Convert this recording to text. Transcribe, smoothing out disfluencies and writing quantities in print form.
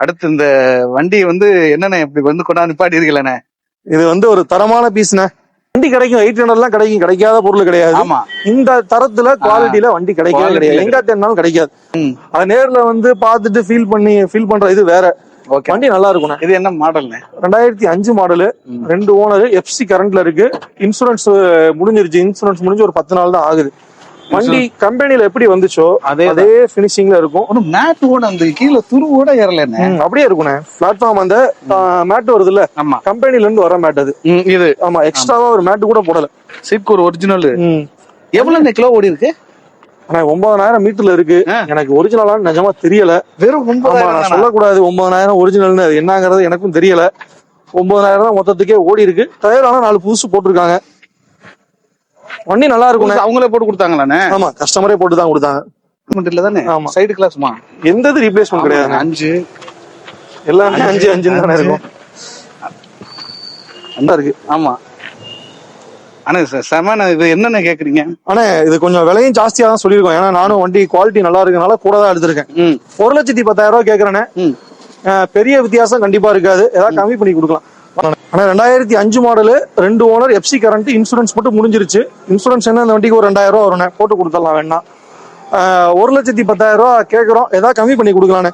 அடுத்து இந்த வண்டி வந்து என்னண்ணே இப்படி வந்து கொண்டாந்து நிப்பாட்டிருக்கலண்ணே? இது வந்து ஒரு தரமான பீஸ்ண்ணே. வண்டி கிடைக்கும் 800 கிடைக்கும், கிடைக்காத பொருள் கிடையாது. ஆமா, இந்த தரத்துல குவாலிட்டியில வண்டி கிடைக்கவே கிடையாது, எங்க தேடினாலும் கிடைக்காது. அது நேர்ல வந்து பாத்துட்டு ஃபீல் பண்ற இது வேற. வண்டி நல்லா இருக்கும். இது என்ன மாடல்ண்ணே? 2005 மாடலு, 2 ஓனர், FC கரண்ட்ல இருக்கு. இன்சூரன்ஸ் முடிஞ்சிருச்சு. இன்சூரன்ஸ் முடிஞ்சு ஒரு 10 நாள் தான் ஆகுது. வண்டி கம்பெனில எப்படி வந்துச்சோ அதே பினிஷிங்ல இருக்கும். மேட் கூட அந்த கீழே துருவோட ஏறலண்ணே, அப்படியே இருக்குண்ணே. பிளாட்ஃபார்ம் அந்த மேட் வருது இல்ல, கம்பெனில இருந்து வர மேட் அது. இது ஆமா, எக்ஸ்ட்ராவா ஒரு மேட் கூட போடல. சீட் ஒரு ஒரிஜினல். எவ்வளவு கிலோ ஓடி இருக்கு? ஆனா 9000 மீட்டர்ல இருக்கு. எனக்கு ஒரிஜினலான்னு நிஜமா தெரியல. வெறும் 9000 சொல்லக்கூடாது. 9000 ஒரிஜினல் அது என்னங்கிறது எனக்கும் தெரியல. 9000 தான் மொத்தத்துக்கே ஓடி இருக்கு. டயர் ஆனா 4 புதுசு போட்டிருக்காங்க. வண்டி நல்லா இருக்கும். அவங்களே போட்டு கொடுத்தாங்களாண்ணே? ஆமா, கஸ்டமரே போட்டு தான் கொடுத்தாங்க. இல்ல தானே? ஆமா, சைடு கிளாஸ்மா, எந்த இது ரீப்ளேஸ்மெண்ட் கிடையாது. 5 எல்லாமே 5 தானே இருக்கும். நல்லா இருக்கு. ஆமா ஆனா செம. இது என்னென்ன கேக்குறீங்க? ஆனா இது கொஞ்சம் விலையும் ஜாஸ்தியா தான் சொல்லியிருக்கோம். ஏன்னா நானும் வண்டி குவாலிட்டி நல்லா இருக்கனால கூட தான் எடுத்திருக்கேன். 1,10,000 கேக்குறேன்னு. பெரிய வித்தியாசம் கண்டிப்பா இருக்காது, ஏதாவது கம்மி பண்ணி கொடுக்கலாம். ஆனா 2005 model, 2 owner, FC current, insurance மட்டும் முடிஞ்சிருச்சு. இன்சூரன்ஸ் என்ன, இந்த வண்டிக்கு ஒரு 2000 வரும், போட்டு கொடுத்துடலாம் வேணா. 1,10,000 கேக்குறோம், ஏதாவது கம்மி பண்ணி கொடுக்கலான்னு.